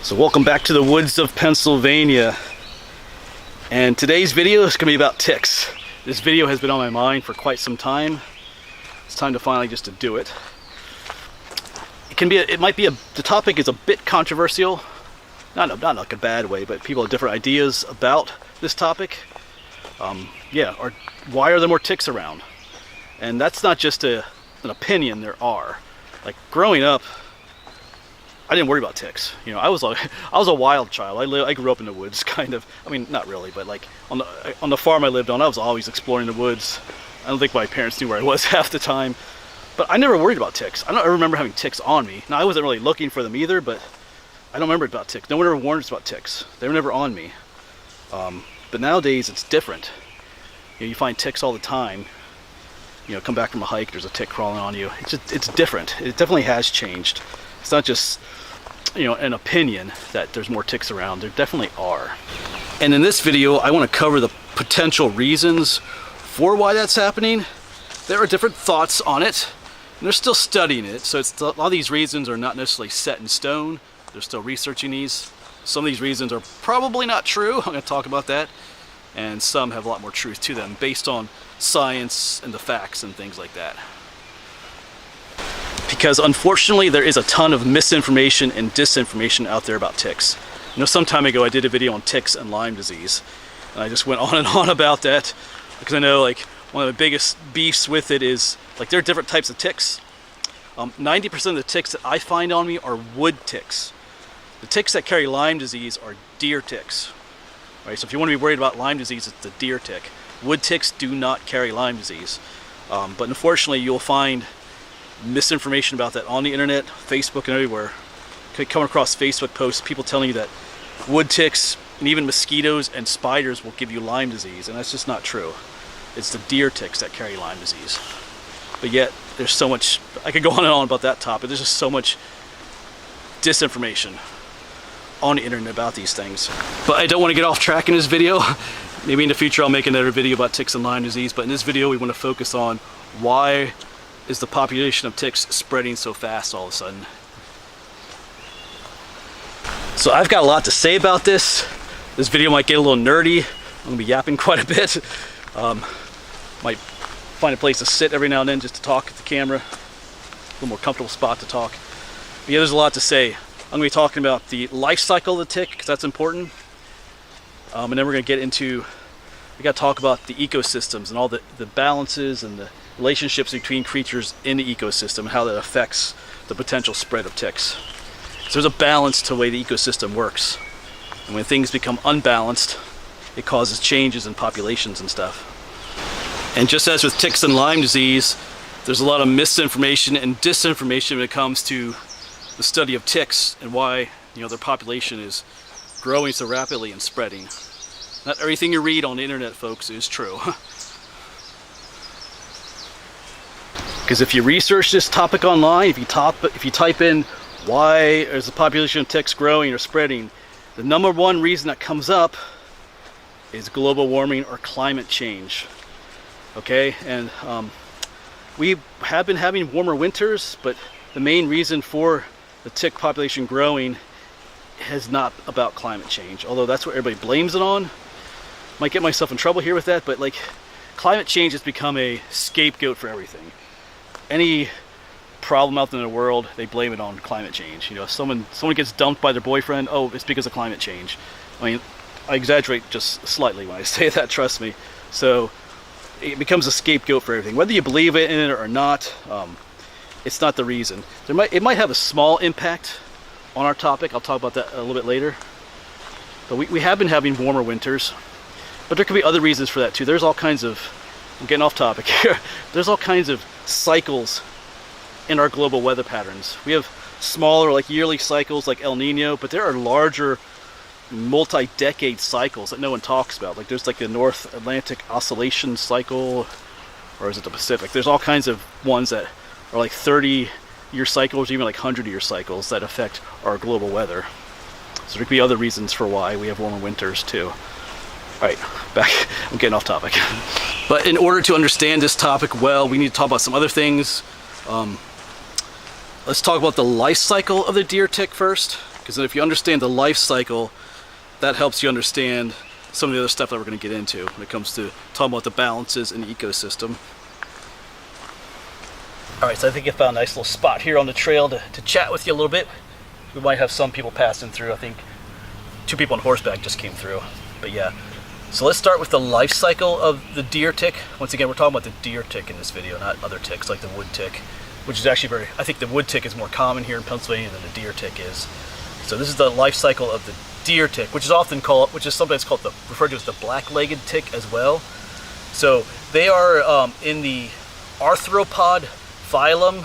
So welcome back to the woods of Pennsylvania, and today's video is going to be about ticks. This video has been on my mind for quite some time. It's time to finally just to do it. The topic is a bit controversial, not like a bad way, but people have different ideas about this topic. Why are there more ticks around? And that's not just an opinion. There are. Like growing up, I didn't worry about ticks. You know, I was a wild child. I grew up in the woods, kind of. I mean, not really, but like on the farm I lived on, I was always exploring the woods. I don't think my parents knew where I was half the time, but I never worried about ticks. I don't ever remember having ticks on me. Now I wasn't really looking for them either, but I don't remember about ticks. No one ever warned us about ticks. They were never on me. But nowadays it's different. You know, you find ticks all the time. You know, come back from a hike, there's a tick crawling on you. It's different. It definitely has changed. It's not just, you know, an opinion that there's more ticks around. There definitely are. And in this video, I want to cover the potential reasons for why that's happening. There are different thoughts on it, and they're still studying it. So a lot of these reasons are not necessarily set in stone. They're still researching these. Some of these reasons are probably not true. I'm going to talk about that. And some have a lot more truth to them based on science and the facts and things like that. Because unfortunately there is a ton of misinformation and disinformation out there about ticks. You know, some time ago I did a video on ticks and Lyme disease, and I just went on and on about that because I know like one of the biggest beefs with it is like there are different types of ticks. 90% of the ticks that I find on me are wood ticks. The ticks that carry Lyme disease are deer ticks. Right? So if you want to be worried about Lyme disease, it's the deer tick. Wood ticks do not carry Lyme disease. But unfortunately you'll find misinformation about that on the internet, Facebook, and everywhere. You could come across Facebook posts, people telling you that wood ticks and even mosquitoes and spiders will give you Lyme disease, and that's just not true. It's the deer ticks that carry Lyme disease. But yet there's so much, I could go on and on about that topic. There's just so much disinformation on the internet about these things. But I don't want to get off track in this video. Maybe in the future I'll make another video about ticks and Lyme disease, but in this video we want to focus on why is the population of ticks spreading so fast all of a sudden. So I've got a lot to say about this. This video might get a little nerdy. I'm gonna be yapping quite a bit. Might find a place to sit every now and then just to talk at the camera. A little more comfortable spot to talk. But yeah, there's a lot to say. I'm gonna be talking about the life cycle of the tick, because that's important. And then we're gonna get into, we gotta talk about the ecosystems and all the balances and the relationships between creatures in the ecosystem and how that affects the potential spread of ticks. So there's a balance to the way the ecosystem works. And when things become unbalanced, it causes changes in populations and stuff. And just as with ticks and Lyme disease, there's a lot of misinformation and disinformation when it comes to the study of ticks and why, you know, their population is growing so rapidly and spreading. Not everything you read on the internet, folks, is true. Because if you research this topic online, if you type in why is the population of ticks growing or spreading, the number one reason that comes up is global warming or climate change. Okay, and we have been having warmer winters, but the main reason for the tick population growing is not about climate change, although that's what everybody blames it on. Might get myself in trouble here with that, but like climate change has become a scapegoat for everything. Any problem out there in the world, they blame it on climate change. You know, if someone gets dumped by their boyfriend, oh, it's because of climate change. I mean, I exaggerate just slightly when I say that, trust me. So it becomes a scapegoat for everything. Whether you believe in it or not, it's not the reason. It might have a small impact on our topic. I'll talk about that a little bit later. But we have been having warmer winters, but there could be other reasons for that too. There's all kinds of, I'm getting off topic here. There's all kinds of cycles in our global weather patterns. We have smaller, like yearly cycles like El Nino, but there are larger multi-decade cycles that no one talks about. Like there's like the North Atlantic Oscillation Cycle, or is it the Pacific? There's all kinds of ones that are like 30-year cycles, even like 100-year cycles that affect our global weather. So there could be other reasons for why we have warmer winters too. Alright, back. I'm getting off topic. But in order to understand this topic well, we need to talk about some other things. Let's talk about the life cycle of the deer tick first. Because if you understand the life cycle, that helps you understand some of the other stuff that we're going to get into when it comes to talking about the balances in the ecosystem. Alright, so I think I found a nice little spot here on the trail to chat with you a little bit. We might have some people passing through. I think 2 people on horseback just came through. But yeah, so let's start with the life cycle of the deer tick. Once again, we're talking about the deer tick in this video, not other ticks like the wood tick, which is actually I think the wood tick is more common here in Pennsylvania than the deer tick is. So this is the life cycle of the deer tick, which is sometimes referred to as the black-legged tick as well. So they are in the arthropod phylum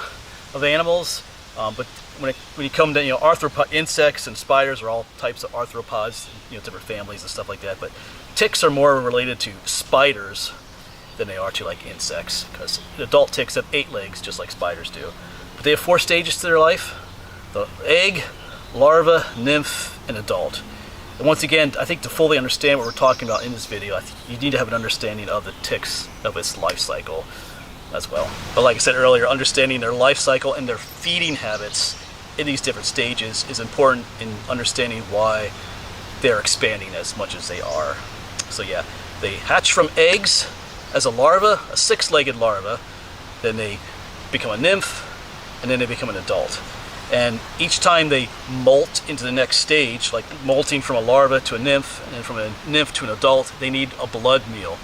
of animals, but when you come to arthropod, insects and spiders are all types of arthropods, different families and stuff like that. But ticks are more related to spiders than they are to like insects, because adult ticks have 8 legs just like spiders do. But they have 4 stages to their life: the egg, larva, nymph, and adult. And once again, I think to fully understand what we're talking about in this video, I think you need to have an understanding of the ticks, of its life cycle as well. But like I said earlier, understanding their life cycle and their feeding habits in these different stages is important in understanding why they're expanding as much as they are. So yeah, they hatch from eggs as a larva, a 6-legged larva, then they become a nymph, and then they become an adult. And each time they molt into the next stage, like molting from a larva to a nymph, and then from a nymph to an adult, they need a blood meal.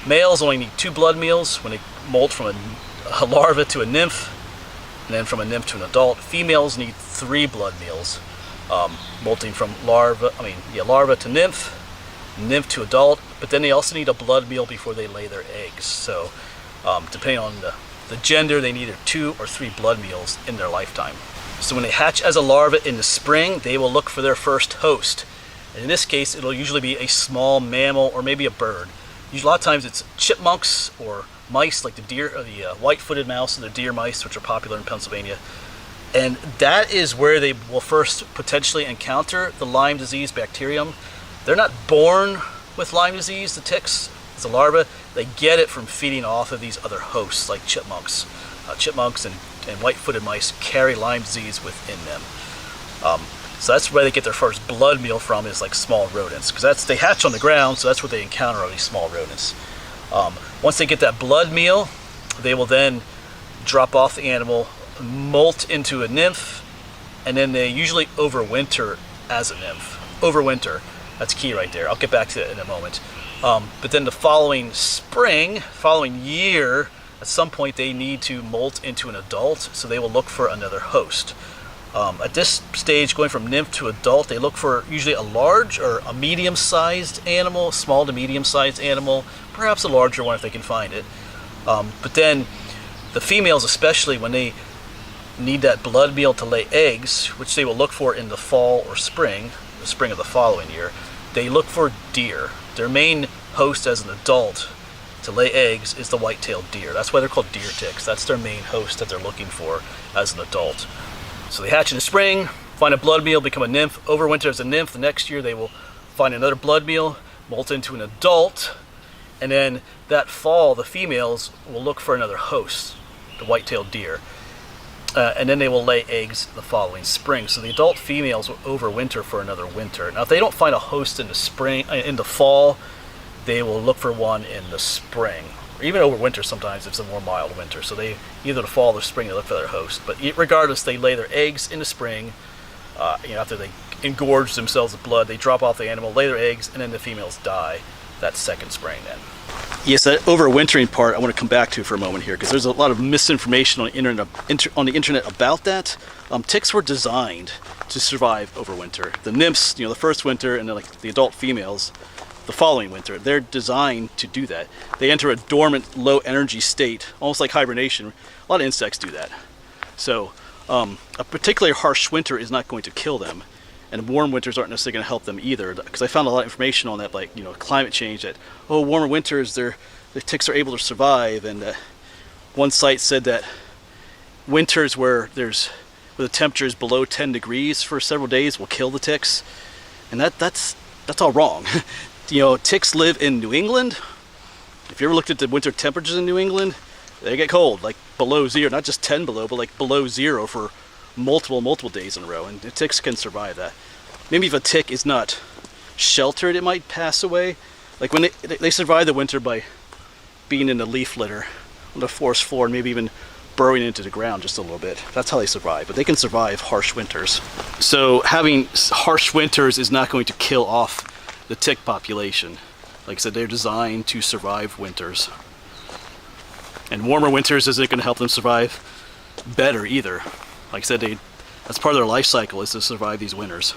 Males only need 2 blood meals when they molt from a larva to a nymph, and then from a nymph to an adult. Females need 3 blood meals, molting from larva to nymph, nymph to adult, but then they also need a blood meal before they lay their eggs. So depending on the gender, they need either 2 or 3 blood meals in their lifetime. So when they hatch as a larva in the spring, they will look for their first host. And in this case, it'll usually be a small mammal or maybe a bird. Usually, a lot of times it's chipmunks or mice, like the deer, or the white-footed mouse and the deer mice, which are popular in Pennsylvania. And that is where they will first potentially encounter the Lyme disease bacterium. They're not born with Lyme disease, the ticks. As a larva, they get it from feeding off of these other hosts, like chipmunks. Chipmunks and white-footed mice carry Lyme disease within them. So that's where they get their first blood meal from, is like small rodents, because they hatch on the ground, so that's what they encounter, are these small rodents. Once they get that blood meal, they will then drop off the animal, molt into a nymph, and then they usually overwinter as a nymph. Overwinter, that's key right there. I'll get back to that in a moment. But then the following year, at some point they need to molt into an adult, so they will look for another host. At this stage, going from nymph to adult, they look for usually a large or a medium-sized animal, small to medium-sized animal, perhaps a larger one if they can find it. But then the females, especially when they need that blood meal to lay eggs, which they will look for in the fall or spring, the spring of the following year, they look for deer. Their main host as an adult to lay eggs is the white-tailed deer. That's why they're called deer ticks. That's their main host that they're looking for as an adult. So they hatch in the spring, find a blood meal, become a nymph, overwinter as a nymph. The next year they will find another blood meal, molt into an adult, and then that fall the females will look for another host, the white-tailed deer. And then they will lay eggs the following spring. So the adult females will overwinter for another winter. Now if they don't find a host in the fall, they will look for one in the spring. Or even overwinter sometimes if it's a more mild winter. So they, either the fall or spring, they look for their host. But regardless, they lay their eggs in the spring. After they engorge themselves with blood, they drop off the animal, lay their eggs, and then the females die that second spring then. Yes, that overwintering part I want to come back to for a moment here, because there's a lot of misinformation on the internet about that. Ticks were designed to survive overwinter. The nymphs, the first winter, and then like the adult females, the following winter, they're designed to do that. They enter a dormant, low energy state, almost like hibernation. A lot of insects do that. So a particularly harsh winter is not going to kill them. And warm winters aren't necessarily going to help them either, because I found a lot of information on that, like climate change. That warmer winters, the ticks are able to survive. And one site said that winters where the temperature is below 10 degrees for several days will kill the ticks, and that's all wrong. Ticks live in New England. If you ever looked at the winter temperatures in New England, they get cold, like below zero, not just 10 below, but like below zero for multiple days in a row, and the ticks can survive that. Maybe if a tick is not sheltered, it might pass away. Like when they survive the winter by being in the leaf litter on the forest floor, and maybe even burrowing into the ground just a little bit. That's how they survive, but they can survive harsh winters. So having harsh winters is not going to kill off the tick population. Like I said, they're designed to survive winters. And warmer winters isn't going to help them survive better either. Like I said, that's part of their life cycle, is to survive these winters.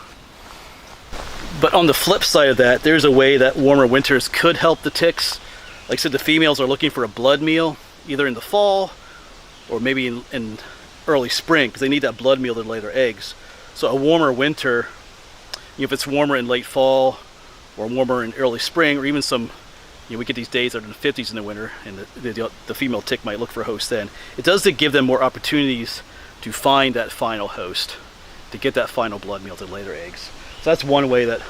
But on the flip side of that, there's a way that warmer winters could help the ticks. Like I said, the females are looking for a blood meal, either in the fall or maybe in early spring, because they need that blood meal to lay their eggs. So a warmer winter, if it's warmer in late fall or warmer in early spring, or even some, we get these days that are in the 50s in the winter, and the female tick might look for a host then. It does to give them more opportunities to find that final host, to get that final blood meal to lay their eggs. So that's one way that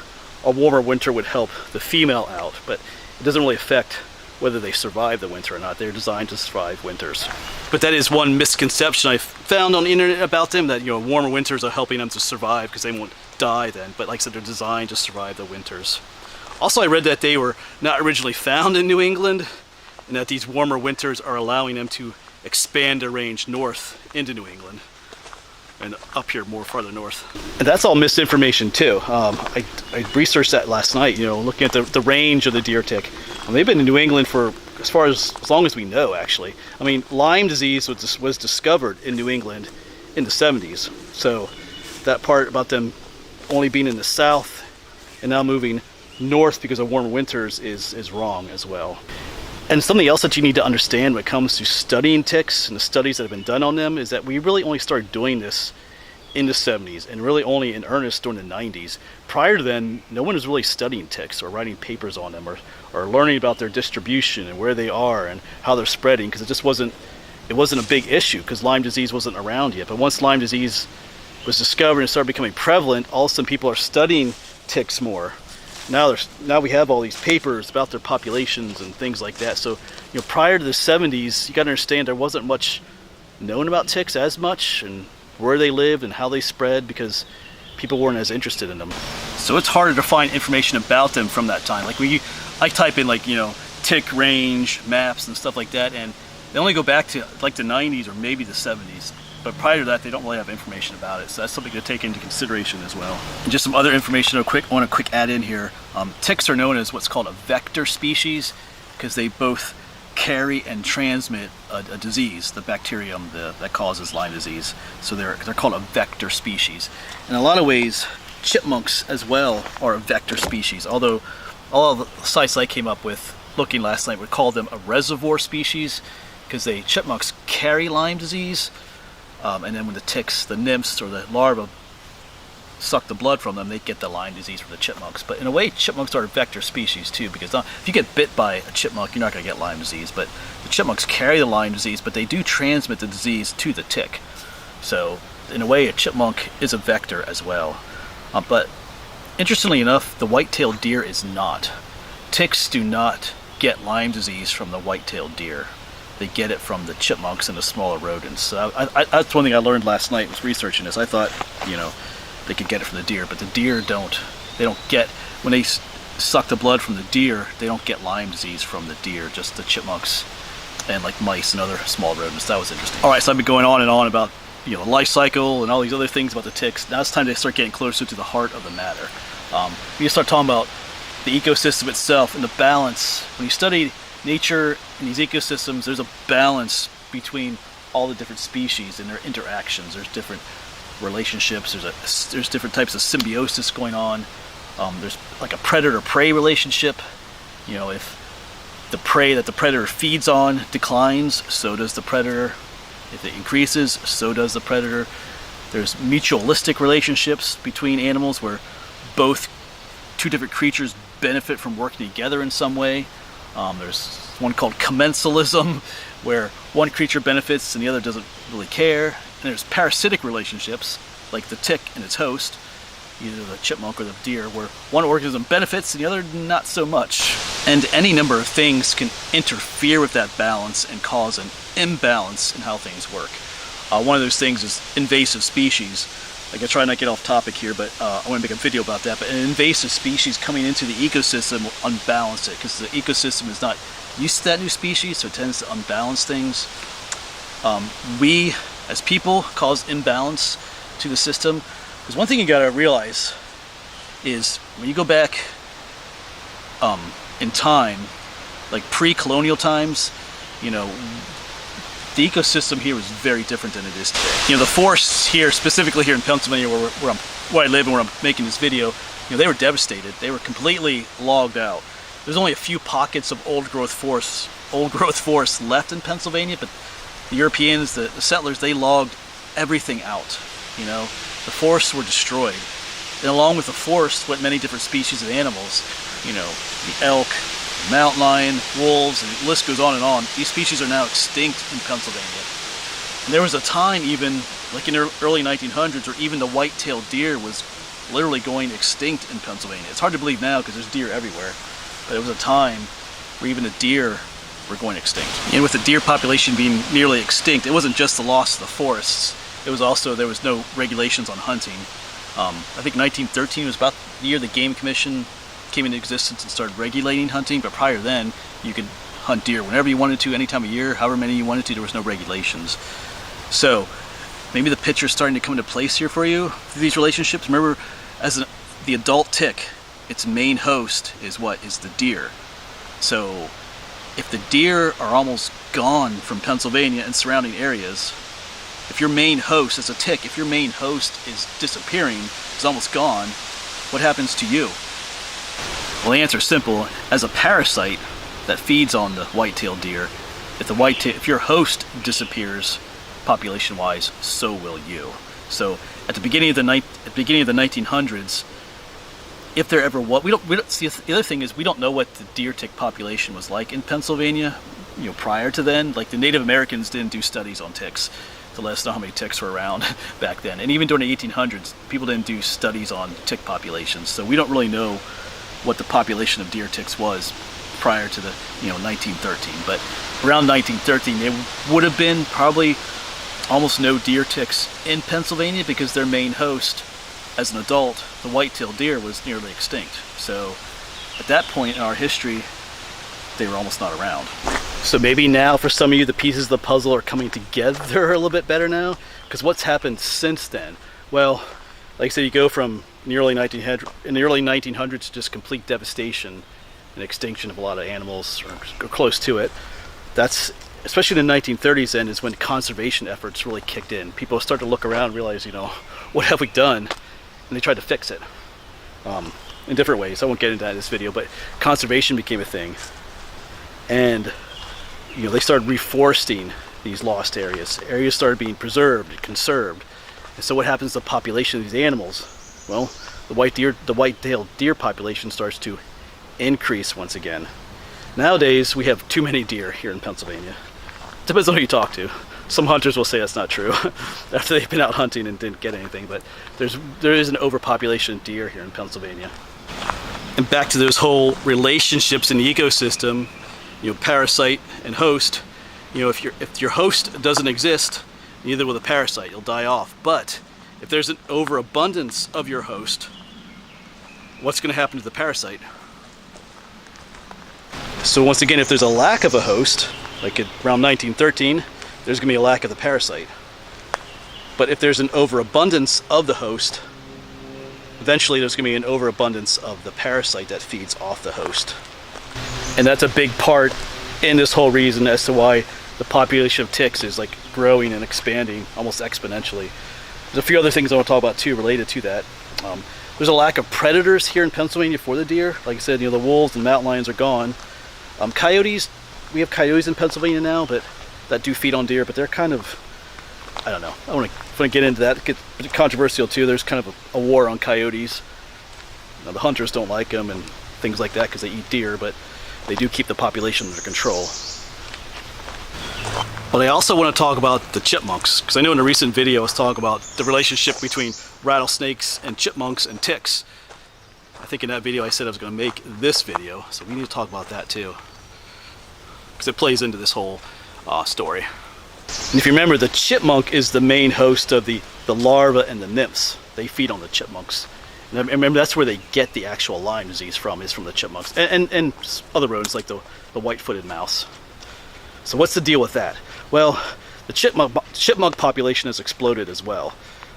a warmer winter would help the female out, but it doesn't really affect whether they survive the winter or not. They're designed to survive winters. But that is one misconception I found on the internet about them, that warmer winters are helping them to survive because they won't die then. But like I said, they're designed to survive the winters. Also, I read that they were not originally found in New England, and that these warmer winters are allowing them to expand their range north into New England and up here more farther north. And that's all misinformation too. I researched that last night, looking at the range of the deer tick. They've been in New England for as long as we know, actually. I mean, Lyme disease was discovered in New England in the 70s. So that part about them only being in the south and now moving north because of warmer winters is wrong as well. And something else that you need to understand when it comes to studying ticks and the studies that have been done on them is that we really only started doing this in the 70s, and really only in earnest during the 90s. Prior to then, no one was really studying ticks or writing papers on them or learning about their distribution and where they are and how they're spreading, because it wasn't a big issue because Lyme disease wasn't around yet. But once Lyme disease was discovered and started becoming prevalent, all of a sudden people are studying ticks more. Now we have all these papers about their populations and things like that. So prior to the 70s, you got to understand there wasn't much known about ticks as much, and where they lived and how they spread, because people weren't as interested in them. So it's harder to find information about them from that time. Like I type in tick range maps and stuff like that, and they only go back to like the 90s or maybe the 70s. But prior to that, they don't really have information about it. So that's something to take into consideration as well. And just some other information I want to quick add in here. Ticks are known as what's called a vector species because they both carry and transmit a disease, the bacterium that causes Lyme disease. So they're called a vector species. In a lot of ways, chipmunks as well are a vector species, although all of the sites I came up with looking last night would call them a reservoir species because chipmunks carry Lyme disease. And then when the ticks, the nymphs or the larvae suck the blood from them, they get the Lyme disease from the chipmunks. But in a way, chipmunks are a vector species too, because if you get bit by a chipmunk, you're not going to get Lyme disease. But the chipmunks carry the Lyme disease, but they do transmit the disease to the tick. So in a way, a chipmunk is a vector as well. But interestingly enough, the white-tailed deer is not. Ticks do not get Lyme disease from the white-tailed deer. They get it from the chipmunks and the smaller rodents. So that's one thing I learned last night was researching this. I thought, they could get it from the deer, but the deer don't. They don't get, when they suck the blood from the deer, they don't get Lyme disease from the deer, just the chipmunks and like mice and other small rodents. That was interesting. All right, so I've been going on and on about the life cycle and all these other things about the ticks. Now it's time to start getting closer to the heart of the matter. We start talking about the ecosystem itself and the balance. When you study nature and these ecosystems, there's a balance between all the different species and their interactions. There's different relationships. There's different types of symbiosis going on. There's like a predator-prey relationship. If the prey that the predator feeds on declines, so does the predator. If it increases, so does the predator. There's mutualistic relationships between animals where two different creatures benefit from working together in some way. There's one called commensalism, where one creature benefits and the other doesn't really care. And there's parasitic relationships, like the tick and its host, either the chipmunk or the deer, where one organism benefits and the other not so much. And any number of things can interfere with that balance and cause an imbalance in how things work. One of those things is invasive species. Like, I try not to get off topic here, but I want to make a video about that. But an invasive species coming into the ecosystem will unbalance it, because the ecosystem is not used to that new species, so it tends to unbalance things. We, as people, cause imbalance to the system. Because one thing you gotta realize is when you go back in time, like pre-colonial times, you know, the ecosystem here was very different than it is today. You know, the forests here, specifically here in Pennsylvania, where I live and where I'm making this video, you know, they were devastated. They were completely logged out. There's only a few pockets of old growth forests left in Pennsylvania, but the Europeans, the settlers, they logged everything out. You know, the forests were destroyed. And along with the forest went many different species of animals. You know, the elk, mountain lion, wolves, and the list goes on and on. These species are now extinct in Pennsylvania. And there was a time even, like in the early 1900s, where even the white-tailed deer was literally going extinct in Pennsylvania. It's hard to believe now because there's deer everywhere. But it was a time where even the deer were going extinct. And with the deer population being nearly extinct, it wasn't just the loss of the forests. It was also, there was no regulations on hunting. I think 1913 was about the year the Game Commission came into existence and started regulating hunting, but prior then, you could hunt deer whenever you wanted to, any time of year, however many you wanted to, there was no regulations. So, maybe the picture's starting to come into place here for you, through these relationships. Remember, as the adult tick, its main host is what? Is the deer. So, if the deer are almost gone from Pennsylvania and surrounding areas, if your main host, as a tick, if your main host is disappearing, is almost gone, what happens to you? Well, the answer is simple. As a parasite that feeds on the white-tailed deer, if your host disappears, population-wise, so will you. So, at the beginning of the 1900s, if there ever was, we don't see. The other thing is we don't know what the deer tick population was like in Pennsylvania. You know, prior to then, like the Native Americans didn't do studies on ticks to let us know how many ticks were around back then. And even during the 1800s, people didn't do studies on tick populations. So we don't really know what the population of deer ticks was prior to the 1913. But around 1913, there would have been probably almost no deer ticks in Pennsylvania because their main host, as an adult, the white-tailed deer, was nearly extinct. So at that point in our history, they were almost not around. So maybe now for some of you the pieces of the puzzle are coming together a little bit better now, because what's happened since then? Well, like I said, you go from in the early 1900s to just complete devastation and extinction of a lot of animals, or close to it. That's, especially in the 1930s then, is when conservation efforts really kicked in. People start to look around and realize, you know, what have we done? And they tried to fix it in different ways. I won't get into that in this video, but conservation became a thing. And you know, they started reforesting these lost areas. Areas started being preserved and conserved. And so what happens to the population of these animals? Well, the white-tailed deer population starts to increase once again. Nowadays, we have too many deer here in Pennsylvania. Depends on who you talk to. Some hunters will say that's not true after they've been out hunting and didn't get anything, but there is an overpopulation of deer here in Pennsylvania. And back to those whole relationships in the ecosystem, you know, parasite and host. You know, if your host doesn't exist, neither will the parasite. You'll die off. But if there's an overabundance of your host, what's going to happen to the parasite? So once again, if there's a lack of a host, like around 1913, there's going to be a lack of the parasite. But if there's an overabundance of the host, eventually there's going to be an overabundance of the parasite that feeds off the host. And that's a big part in this whole reason as to why the population of ticks is like growing and expanding almost exponentially. There's a few other things I want to talk about too related to that. There's a lack of predators here in Pennsylvania for the deer. Like I said, you know, the wolves and mountain lions are gone. Coyotes, we have coyotes in Pennsylvania now, but that do feed on deer, but they're kind of, I don't know. I want to get into that. It gets controversial too. There's kind of a war on coyotes. You know, the hunters don't like them and things like that because they eat deer, but they do keep the population under control. But I also want to talk about the chipmunks, because I know in a recent video I was talking about the relationship between rattlesnakes and chipmunks and ticks. I think in that video I said I was going to make this video, so we need to talk about that too, because it plays into this whole story. And if you remember, the chipmunk is the main host of the larvae and the nymphs. They feed on the chipmunks. And remember, that's where they get the actual Lyme disease from, is from the chipmunks. And other rodents like the white-footed mouse. So what's the deal with that? Well, the chipmunk population has exploded as well.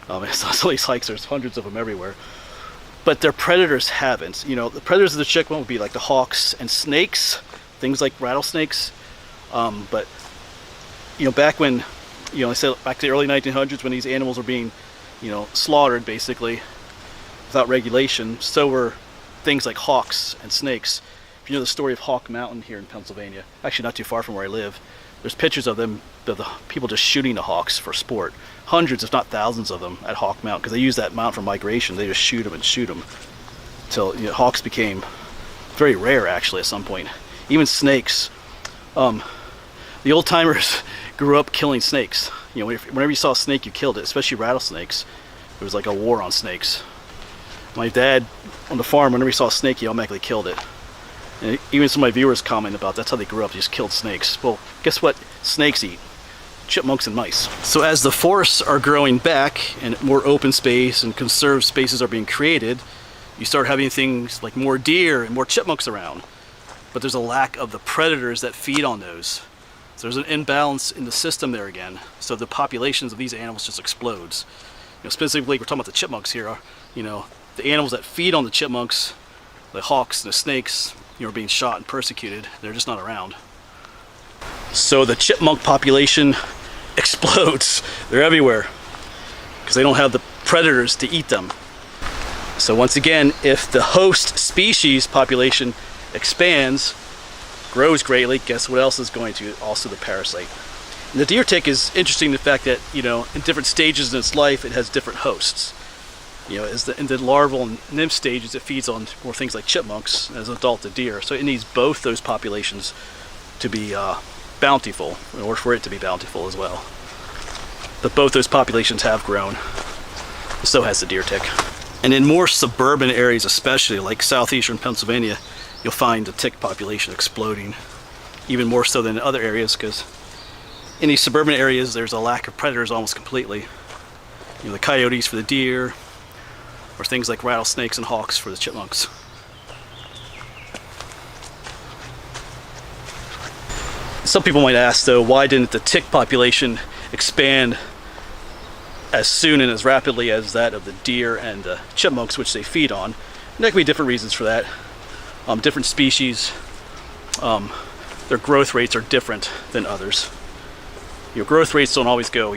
It's not these hikes, there's hundreds of them everywhere. But their predators haven't. You know, the predators of the chipmunk would be like the hawks and snakes, things like rattlesnakes. But you know, back when, I said back to the early 1900s, when these animals were being, slaughtered basically without regulation, so were things like hawks and snakes. If you know the story of Hawk Mountain here in Pennsylvania, actually not too far from where I live, there's pictures of them, of the people just shooting the hawks for sport. Hundreds, if not thousands of them at Hawk Mountain, because they use that mountain for migration. They just shoot them and shoot them until hawks became very rare actually at some point. Even snakes. The old timers grew up killing snakes. Whenever you saw a snake, you killed it, especially rattlesnakes. It was like a war on snakes. My dad on the farm, whenever he saw a snake, he automatically killed it. And even some of my viewers comment about that's how they grew up, they just killed snakes. Well, guess what snakes eat? Chipmunks and mice. So as the forests are growing back and more open space and conserved spaces are being created, you start having things like more deer and more chipmunks around. But there's a lack of the predators that feed on those. So there's an imbalance in the system there again. So the populations of these animals just explodes. Specifically, we're talking about the chipmunks here. The animals that feed on the chipmunks, the hawks and the snakes, are being shot and persecuted. They're just not around. So the chipmunk population explodes. They're everywhere because they don't have the predators to eat them. So once again, if the host species population expands, grows greatly, guess what else is going to? Also the parasite. And the deer tick is interesting in the fact that, in different stages in its life, it has different hosts. In the larval and nymph stages, it feeds on more things like chipmunks, as an adult the deer. So it needs both those populations to be bountiful, in order for it to be bountiful as well. But both those populations have grown. So has the deer tick. And in more suburban areas, especially like southeastern Pennsylvania, you'll find the tick population exploding, even more so than in other areas, because in these suburban areas there's a lack of predators almost completely. The coyotes for the deer, or things like rattlesnakes and hawks for the chipmunks. Some people might ask though, why didn't the tick population expand as soon and as rapidly as that of the deer and the chipmunks, which they feed on? And there could be different reasons for that. Different species, their growth rates are different than others. Growth rates don't always go,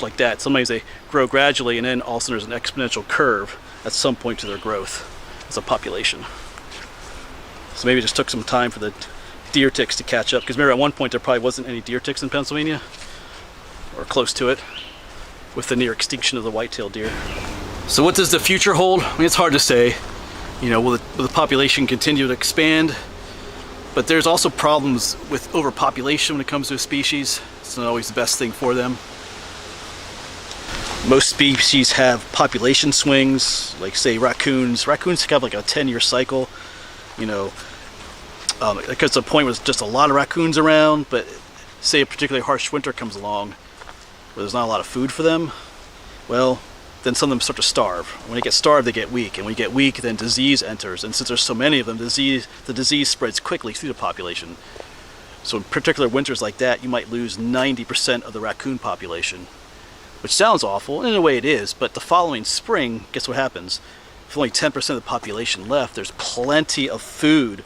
like that. Sometimes they grow gradually, and then all of a sudden there's an exponential curve at some point to their growth as a population. So maybe it just took some time for the deer ticks to catch up, because remember at one point there probably wasn't any deer ticks in Pennsylvania, or close to it, with the near extinction of the white-tailed deer. So what does the future hold? It's hard to say. Will the population continue to expand? But there's also problems with overpopulation when it comes to a species. It's not always the best thing for them. Most species have population swings, like say raccoons. Raccoons have like a 10-year cycle. It gets to a point where there's just a lot of raccoons around, but say a particularly harsh winter comes along where there's not a lot of food for them, well, then some of them start to starve. When they get starved, they get weak, and when you get weak, then disease enters. And since there's so many of them, the disease spreads quickly through the population. So in particular winters like that, you might lose 90% of the raccoon population, which sounds awful, and in a way it is, but the following spring, guess what happens? If only 10% of the population left, there's plenty of food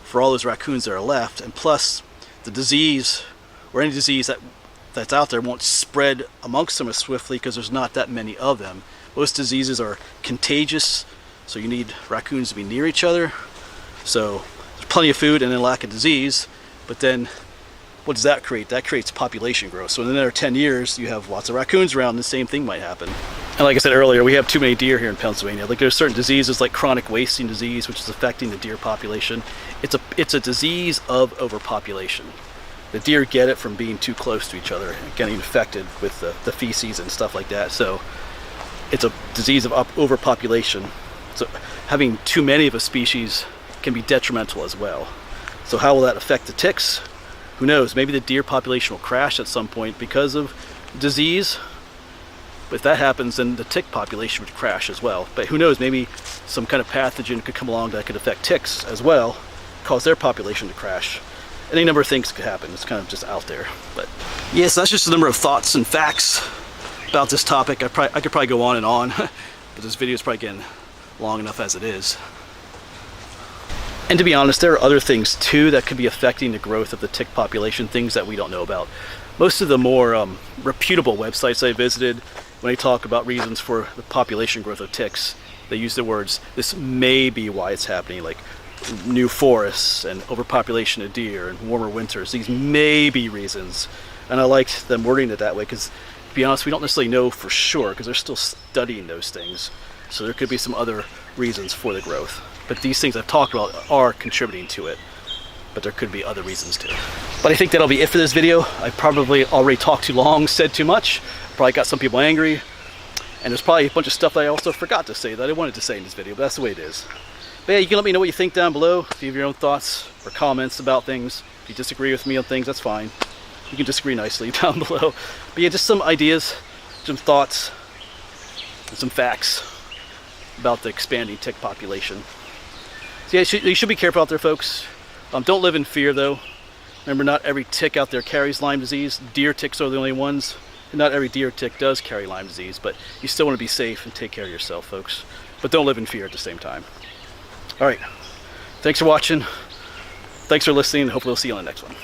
for all those raccoons that are left, and plus the disease, or any disease that's out there, won't spread amongst them as swiftly because there's not that many of them. Most diseases are contagious, so you need raccoons to be near each other. So there's plenty of food and then lack of disease, but then what does that create? That creates population growth. So in another 10 years, you have lots of raccoons around, and the same thing might happen. And like I said earlier, we have too many deer here in Pennsylvania. Like there's certain diseases like chronic wasting disease, which is affecting the deer population. It's a disease of overpopulation. The deer get it from being too close to each other and getting infected with the feces and stuff like that. So it's a disease of overpopulation. So having too many of a species can be detrimental as well. So how will that affect the ticks? Who knows, maybe the deer population will crash at some point because of disease. But if that happens, then the tick population would crash as well. But who knows, maybe some kind of pathogen could come along that could affect ticks as well, cause their population to crash. Any number of things could happen. It's kind of just out there. But yes, that's just a number of thoughts and facts about this topic. I could probably go on, but this video is probably getting long enough as it is. And to be honest, there are other things too that could be affecting the growth of the tick population, things that we don't know about. Most of the more reputable websites I visited, when they talk about reasons for the population growth of ticks, they use the words, this may be why it's happening, like new forests and overpopulation of deer and warmer winters. These may be reasons. And I liked them wording it that way because, to be honest, we don't necessarily know for sure because they're still studying those things. So there could be some other reasons for the growth. But these things I've talked about are contributing to it. But there could be other reasons too. But I think that'll be it for this video. I probably already talked too long, said too much. Probably got some people angry. And there's probably a bunch of stuff that I also forgot to say that I wanted to say in this video, but that's the way it is. But yeah, you can let me know what you think down below. If you have your own thoughts or comments about things. If you disagree with me on things, that's fine. You can disagree nicely down below. But yeah, just some ideas, some thoughts, and some facts about the expanding tick population. So yeah, you should be careful out there, folks. Don't live in fear, though. Remember, not every tick out there carries Lyme disease. Deer ticks are the only ones. And not every deer tick does carry Lyme disease, but you still want to be safe and take care of yourself, folks. But don't live in fear at the same time. All right. Thanks for watching. Thanks for listening. Hopefully we'll see you on the next one.